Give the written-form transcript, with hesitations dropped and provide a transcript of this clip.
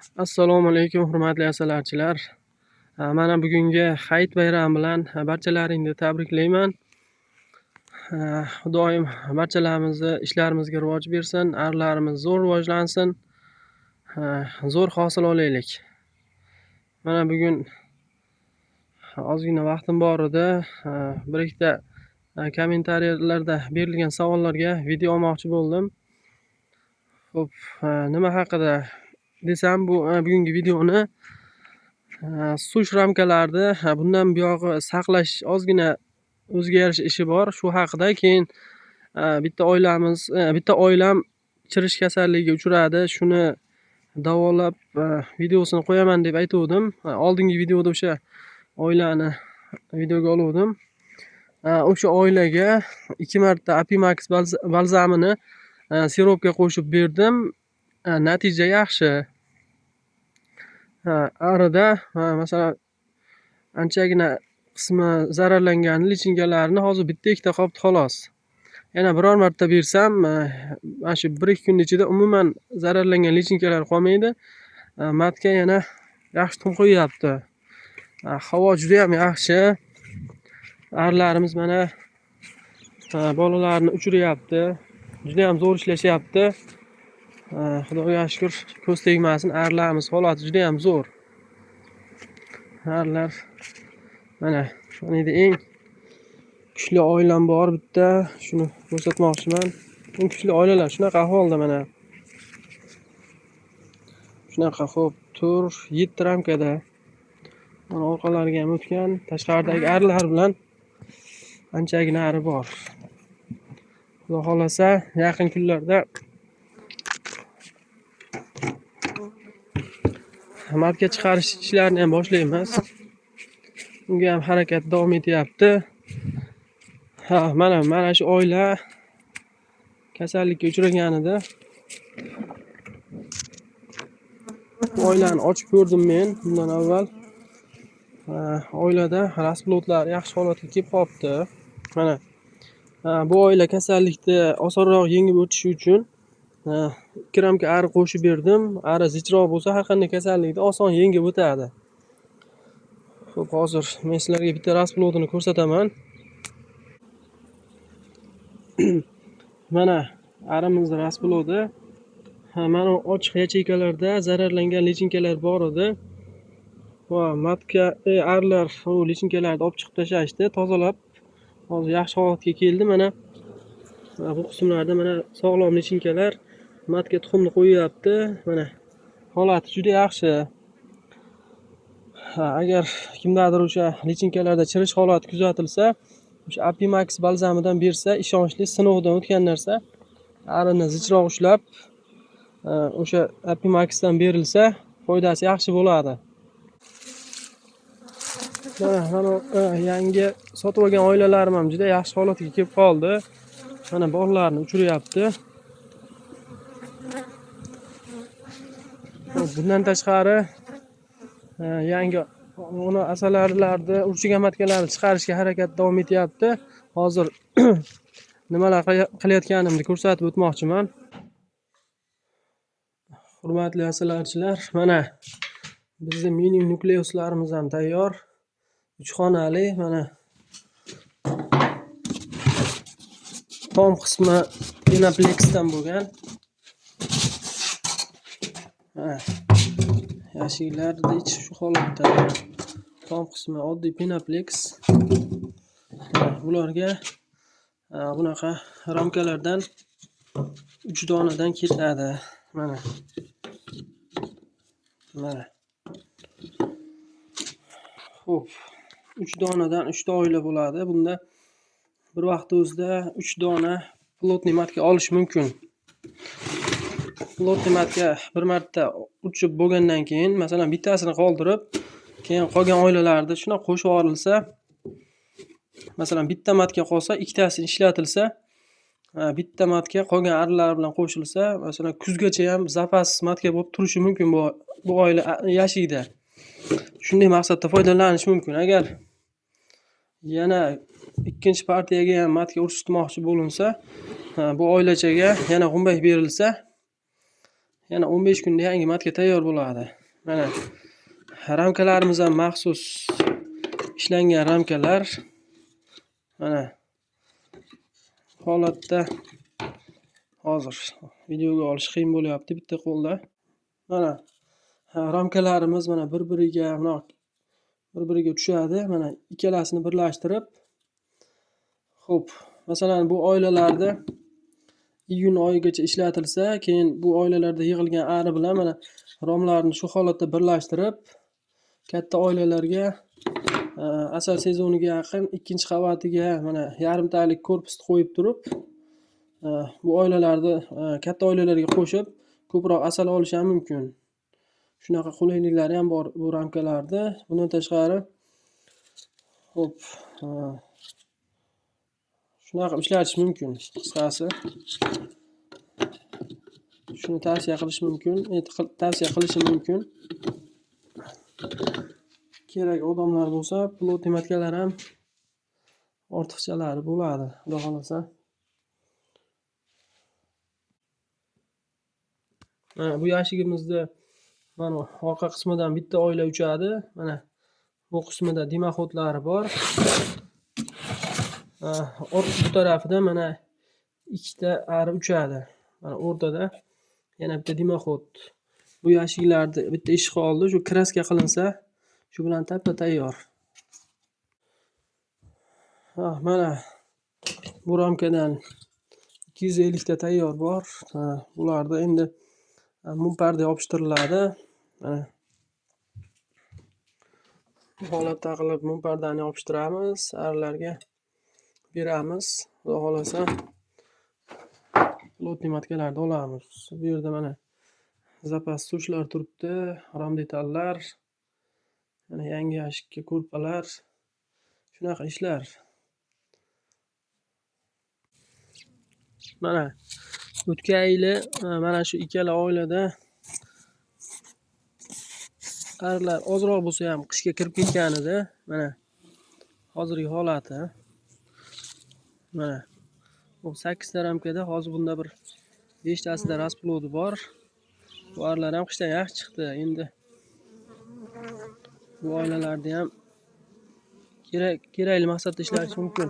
Assalomu alaykum, hurmatli asalarichilar. Mana bugungi Hayit bayrami bilan barchalaringni tabriklayman. Xudoyim barchalarimizni ishlarimizga rivoj bersin, arlarimiz zo'r rivojlansin, zo'r hosil olaylik. Mana bugun ozgina vaqtim bor edi. Bir ikkita kommentariyalarda berilgan savollarga video olmoqchi bo'ldim. Xo'p, nima haqida desam, bugungi videoni suv shramkalarni bundan buyog'i saqlash ozgina o'ziga yarasha ishi bor. Shu haqida. Keyin bitta oilam chirish kasalligiga uchradi. Shuni davolab videosini qo'yaman deb aytuvdim. Oldingi videoda o'sha oilani videoga oluvdim. O'sha oilaga 2 marta Apimax balzamini siropga qo'shib berdim. Natija yaxshi. Arida masalan anchagina qismi zararlangan lichinkalarni hozir bitta ikkita qolibdi xolos. Yana biror marta bersam, mana shu 1-2 kun ichida umuman zararlangan lichinkalar qolmaydi. Matka yana yaxshi tuxum qo'yyapti. Havo juda ham yaxshi. Arlarimiz mana bolalarni uchiryapti. Juda ham zo'r ishlashyapti. Xudoga shukr, ko'z tegmasin. Arlarimiz holati juda ham zo'r. Arlar mana eng kuchli oilam bor bitta. Shuni ko'rsatmoqchiman. Eng kuchli oilalar shunaqa ahvolda mana. Shunaqa xo'p, tur 7 ramkada. Mana orqalariga ham o'tgan, tashqaridagi arlar bilan anchagina ari bor. Xudo xolasa, yaqin kunlarda matka chiqarish ishlarini ham boshlaymiz. Unga ham harakat davom etyapti. Mana shu oila kasallikka uchraganida bu oilani ochib ko'rdim men bundan avval. Oilada rasplotlar yaxshi holatga kelib qolibdi. Mana bu oila kasallikni osonroq yengib o'tishi uchun 2 ramka ari qo'shib berdim. Ari zichroq bo'lsa, har qanday kasallikni oson yengib o'tadi. Xo'p, hozir men sizlarga bitta rasplotini ko'rsataman. Mana arimizni rasploti. Mana ochiq yacheykalarda zararlangan lichinkalar bor edi. Va matka arlar u lichinkalarni olib chiqib tashlashdi, tozalab hozir yaxshi holatga keldi. Mana bu qismlarda mana sog'lom lichinkalar matka tuxumni qo'yyapti. Mana holati juda yaxshi. Agar kimdadir o'sha lichinkalarda chirish holati kuzatilsa, o'sha Apimax balzamidan bersa, ishonchli sinovdan o'tgan narsa, arini zichroq ushlab, o'sha Apimaxdan berilsa, foydasi yaxshi bo'ladi. Mana yangi sotib olgan oilalarim ham juda yaxshi holatga kelib qoldi. Mana bolalarni uchiryapti. Bundan tashqari yangi uni asalarilarni urchigan matkalarni chiqarishga harakat davom etyapti. Hozir nimalar qilayotganimni ko'rsatib o'tmoqchiman. Hurmatli asalarichilar, mana bizning mini nukleuslarimiz ham tayyor. 3 xonali, mana tom qismi Pinaplexdan bo'lgan. Yashiklarning ichi shu holatda. Tom qismi oddiy Pinaplex. Bularga bunaqa ramkalardan 3 donadan ketadi. Mana. Xo'p, 3 donadan 3 ta oila bo'ladi. Bunda bir vaqt o'zida 3 dona plotniy matka olish mumkin. Plotniy matka bir marta uchib bo'lgandan keyin, masalan, bittasini qoldirib, keyin qolgan oilalarni shuna qo'shib yuborilsa, masalan, bitta matka qolsa, ikkitasi ishlatilsa, bitta matka qolgan arlar bilan qo'shilsa, masalan, kuzgacha ham zapas matka bo'lib turishi mumkin bu oila yashikda. Shunday maqsadda foydalanish mumkin. Agar yana ikkinchi partiyaga ham matka urishmoqchi bo'linsa, bu oilachaga yana g'umbak berilsa, yana 15 kunda yangi matka tayyor bo'ladi. Mana ramkalarimiz ham maxsus ishlangan ramkalar. Mana holatda hozir videoga olish qiyin bo'lyapti bitta qo'lda. Mana ramkalarimiz mana bir-biriga tushadi. Mana ikkalasini birlashtirib, xo'p, masalan bu oilalarda iyun oyigacha ishlatilsa, keyin bu oilalarda yig'ilgan ari bilan mana romlarni shu holatda birlashtirib, katta oilalarga asal sezoniga yaqin ikkinchi qavatiga mana yarimtalik korpusni qo'yib turib, bu oilalarni katta oilalarga qo'shib ko'proq asal olish ham mumkin. Shunaqa qulayliklari ham bor bu ramkalarda. Bundan tashqari, xo'p, shunaqa ishlatish mumkin. Qisqasi, shuni tavsiya qilishim mumkin. Kerak odamlar bo'lsa, pilotli matkalar ham ortiqchalari bo'ladi, xudo xolasa. Mana bu yashigimizda mana orqa qismidan bitta oila uchadi. Mana bu qismida dimoxodlari bor. Bu tarafida mana ikkita ari uchadi. Mana o'rtada yana bitta dimoxod. Bu yashiklarda bitta ish qoldi. Shu kraska qilinsa, shu bilan tappa tayyor. Mana bu ramkadan 250 ta tayyor bor. Bularda endi mumparda yopishtiriladi. Mana bu holatda qilib mumpardani yopishtiramiz, arilarga beramiz. Xudo xolasa pilotli matkalarni olamiz. Bu yerda mana zapas suvchilar turibdi, rom detallar, mana yangi yashikka ko'rpalar, shunaqa ishlar. Mana o'tgan yili mana shu ikkala oilada arilar ozroq bo'lsa ham qishga kirib ketgan edi. Mana hozirgi holati. Mana bu 8 ta ramkada hozir bunda bir 5 tasida rasplodi bor. Bu arilar ham qishdan yaxshi chiqdi. Endi bu oilalarda ham kerakli maqsadda ishlatish mumkin.